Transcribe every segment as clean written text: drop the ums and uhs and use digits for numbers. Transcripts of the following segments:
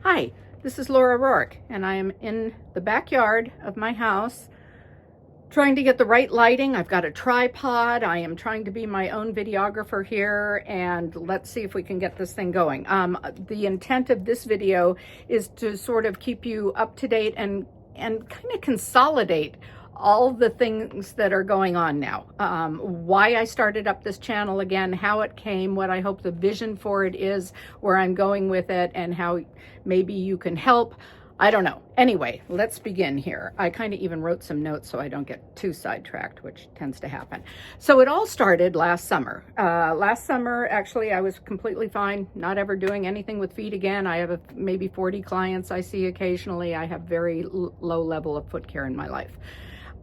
Hi, this is Laura Rourke, and I am in the backyard of my house trying to get the right lighting. I've got a tripod. I am trying to be my own videographer here, and let's see if we can get this thing going. The intent of this video is to sort of keep you up to date and kind of consolidate all the things that are going on now. Why I started up this channel again, how it came, what I hope the vision for it is, where I'm going with it, and how maybe you can help. I don't know. Anyway, let's begin here. I kind of even wrote some notes so I don't get too sidetracked, which tends to happen. So it all started last summer. Last summer, actually, I was completely fine, not ever doing anything with feet again. I have maybe 40 clients I see occasionally. I have very low level of foot care in my life.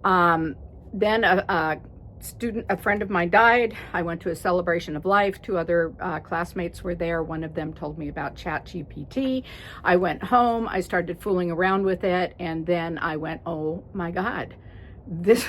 Then a friend of mine died. I went to a celebration of life. Two other classmates were there. One of them told me about ChatGPT. I went home. I started fooling around with it. And then I went, oh my God, this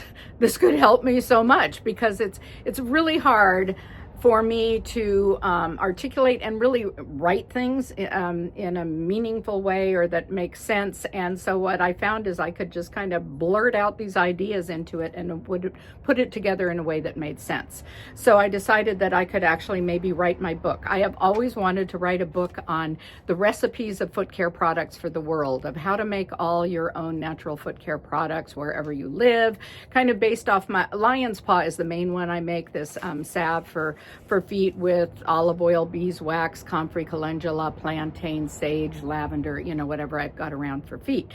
could help me so much, because it's really hard for me to articulate and really write things in a meaningful way, or that makes sense. And so what I found is I could just kind of blurt out these ideas into it and would put it together in a way that made sense. So I decided that I could actually maybe write my book. I have always wanted to write a book on the recipes of foot care products for the world, of how to make all your own natural foot care products wherever you live, kind of based off my lion's paw is the main one I make, this salve for feet with olive oil, beeswax, comfrey, calendula, plantain, sage, lavender, whatever I've got around for feet.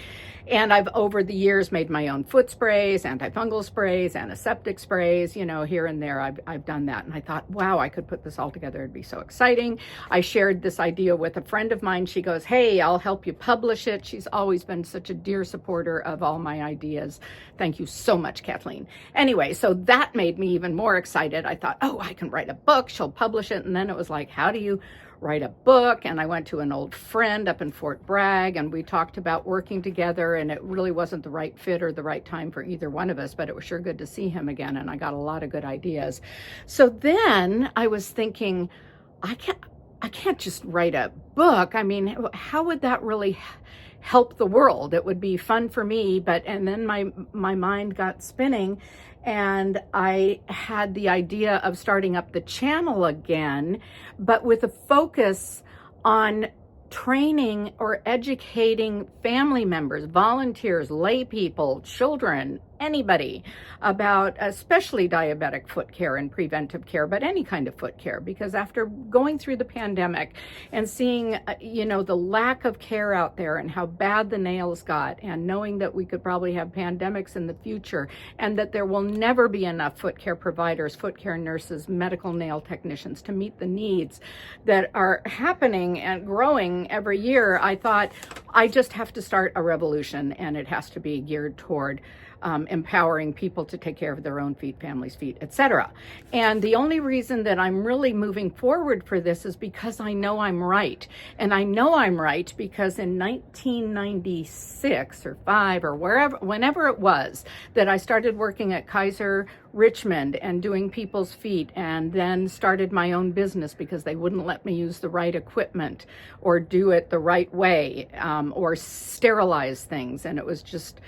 And I've over the years made my own foot sprays, antifungal sprays, antiseptic sprays, here and there. I've done that. And I thought, wow, I could put this all together. It'd be so exciting. I shared this idea with a friend of mine. She goes, hey, I'll help you publish it. She's always been such a dear supporter of all my ideas. Thank you so much, Kathleen. Anyway, so that made me even more excited. I thought, oh, I can write a book. She'll publish it. And then it was like, how do you write a book? And I went to an old friend up in Fort Bragg, and we talked about working together, and it really wasn't the right fit or the right time for either one of us, but it was sure good to see him again, and I got a lot of good ideas. So then I was thinking, I can't just write a book. I mean, how would that really help the world? It would be fun for me, and then my mind got spinning, and I had the idea of starting up the channel again, but with a focus on training or educating family members, volunteers, lay people, children, anybody about especially diabetic foot care and preventive care, but any kind of foot care. Because after going through the pandemic and seeing, the lack of care out there and how bad the nails got, and knowing that we could probably have pandemics in the future, and that there will never be enough foot care providers, foot care nurses, medical nail technicians to meet the needs that are happening and growing every year, I thought I just have to start a revolution, and it has to be geared toward empowering people to take care of their own feet, families' feet, etc. And the only reason that I'm really moving forward for this is because I know I'm right. And I know I'm right because in 1996 or 5 or whenever it was that I started working at Kaiser Richmond and doing people's feet, and then started my own business because they wouldn't let me use the right equipment or do it the right way, or sterilize things. And it was just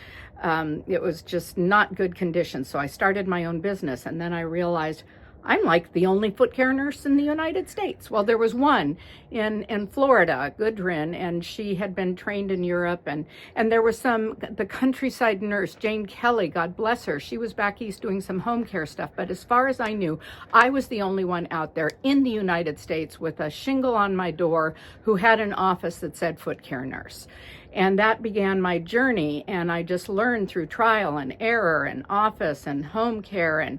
not good conditions. So I started my own business, and then I realized I'm like the only foot care nurse in the United States. Well, there was one in Florida, Gudrun, and she had been trained in Europe, and there was the countryside nurse, Jane Kelly, God bless her. She was back east doing some home care stuff. But as far as I knew, I was the only one out there in the United States with a shingle on my door who had an office that said foot care nurse. And that began my journey, and I just learned through trial and error and office and home care. And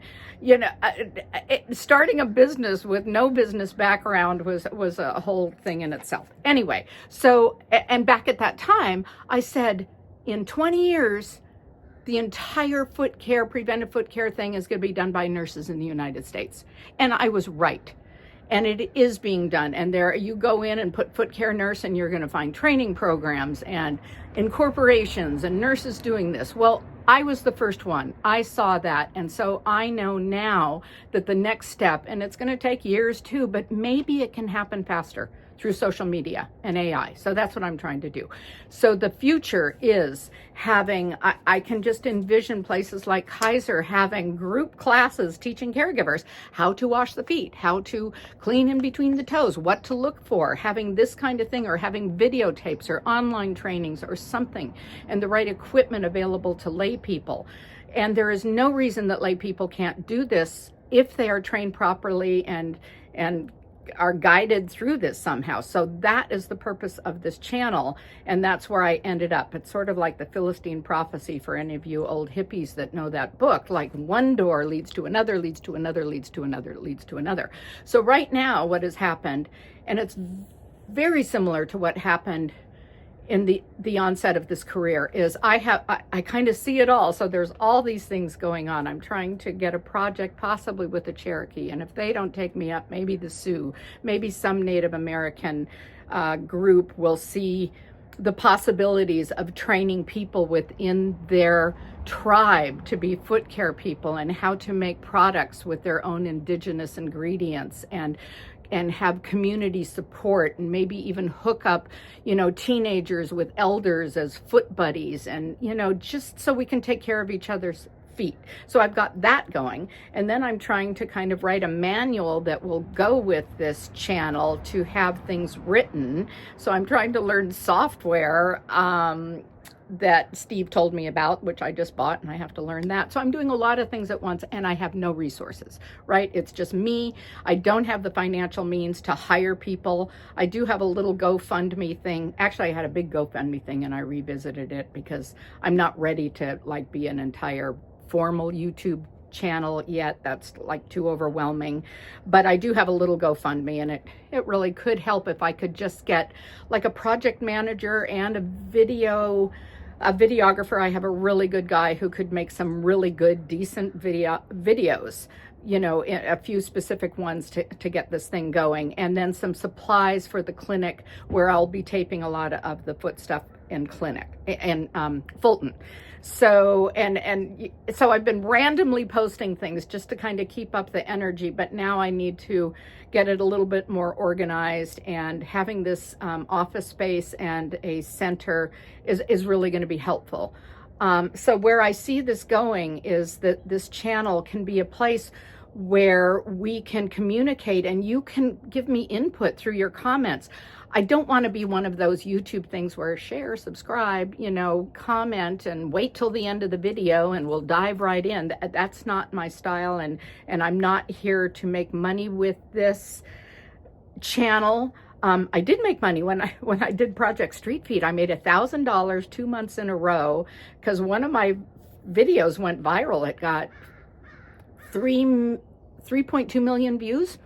starting a business with no business background was a whole thing in itself. Anyway, so, and back at that time, I said, in 20 years, the entire foot care, preventive foot care thing is going to be done by nurses in the United States. And I was right. And it is being done. And there, you go in and put foot care nurse, and you're going to find training programs and incorporations and nurses doing this. Well, I was the first one. I saw that. And so I know now that the next step, and it's going to take years too, but maybe it can happen faster through social media and AI. So that's what I'm trying to do. So the future is having, I can just envision places like Kaiser having group classes teaching caregivers how to wash the feet, how to clean in between the toes, what to look for, having this kind of thing, or having videotapes or online trainings or something, and the right equipment available to lay people. And there is no reason that lay people can't do this if they are trained properly and are guided through this somehow. So that is the purpose of this channel, and that's where I ended up. It's sort of like the Philistine Prophecy for any of you old hippies that know that book. Like one door leads to another, leads to another, leads to another, leads to another. So right now what has happened, and it's very similar to what happened in the onset of this career, is I kind of see it all. So there's all these things going on. I'm trying to get a project possibly with the Cherokee, and if they don't take me up, maybe the Sioux, maybe some Native American group will see the possibilities of training people within their tribe to be foot care people, and how to make products with their own indigenous ingredients, and have community support, and maybe even hook up, teenagers with elders as foot buddies, and, just so we can take care of each other's feet. So I've got that going. And then I'm trying to kind of write a manual that will go with this channel to have things written. So I'm trying to learn software, that Steve told me about, which I just bought, and I have to learn that. So I'm doing a lot of things at once, and I have no resources, right? It's just me. I don't have the financial means to hire people. I do have a little GoFundMe thing. Actually, I had a big GoFundMe thing, and I revisited it because I'm not ready to be an entire formal YouTube channel yet. That's too overwhelming. But I do have a little GoFundMe, and it really could help if I could just get a project manager and a videographer. I have a really good guy who could make some really good, decent videos, a few specific ones to get this thing going, and then some supplies for the clinic, where I'll be taping a lot of the foot stuff in clinic in Fulton. So so I've been randomly posting things just to kind of keep up the energy, but now I need to get it a little bit more organized, and having this office space and a center is really going to be helpful. So where I see this going is that this channel can be a place where we can communicate, and you can give me input through your comments. I don't want to be one of those YouTube things where share, subscribe, comment, and wait till the end of the video and we'll dive right in. That's not my style, and I'm not here to make money with this channel. I did make money when I did Project Street Feed. I made $1,000 2 months in a row because one of my videos went viral. It got 3.2 million views,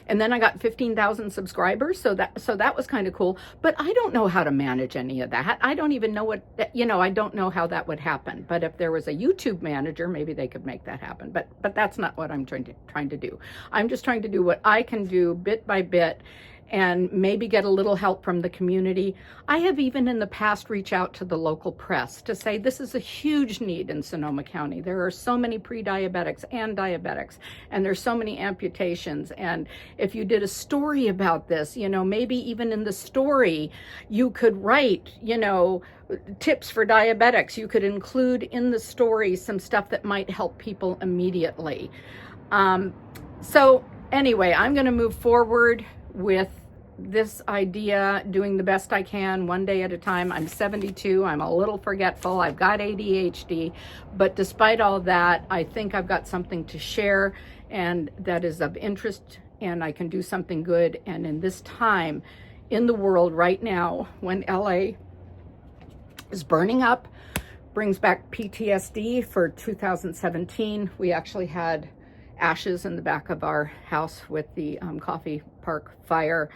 and then I got 15,000 subscribers. So that was kind of cool. But I don't know how to manage any of that. I don't even know I don't know how that would happen. But if there was a YouTube manager, maybe they could make that happen. But that's not what I'm trying to do. I'm just trying to do what I can do bit by bit, and maybe get a little help from the community. I have even in the past reached out to the local press to say this is a huge need in Sonoma County. There are so many pre-diabetics and diabetics, and there's so many amputations. And if you did a story about this, maybe even in the story, you could write, tips for diabetics. You could include in the story some stuff that might help people immediately. So anyway, I'm going to move forward with this idea, doing the best I can one day at a time. I'm 72. I'm a little forgetful. I've got ADHD, but despite all that, I think I've got something to share, and that is of interest, and I can do something good. And in this time in the world right now, when LA is burning up, brings back PTSD for 2017. We actually had ashes in the back of our house with the Coffee Park fire,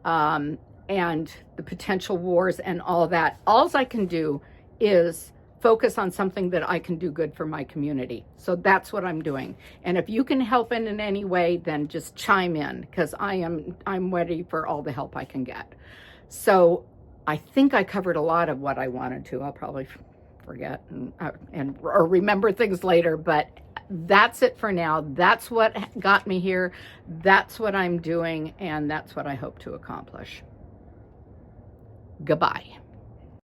and the potential wars and all that. All I can do is focus on something that I can do good for my community. So that's what I'm doing. And if you can help in any way, then just chime in, because I'm ready for all the help I can get. So I think I covered a lot of what I wanted to. I'll probably forget or remember things later, but that's it for now. That's what got me here. That's what I'm doing, and that's what I hope to accomplish. Goodbye.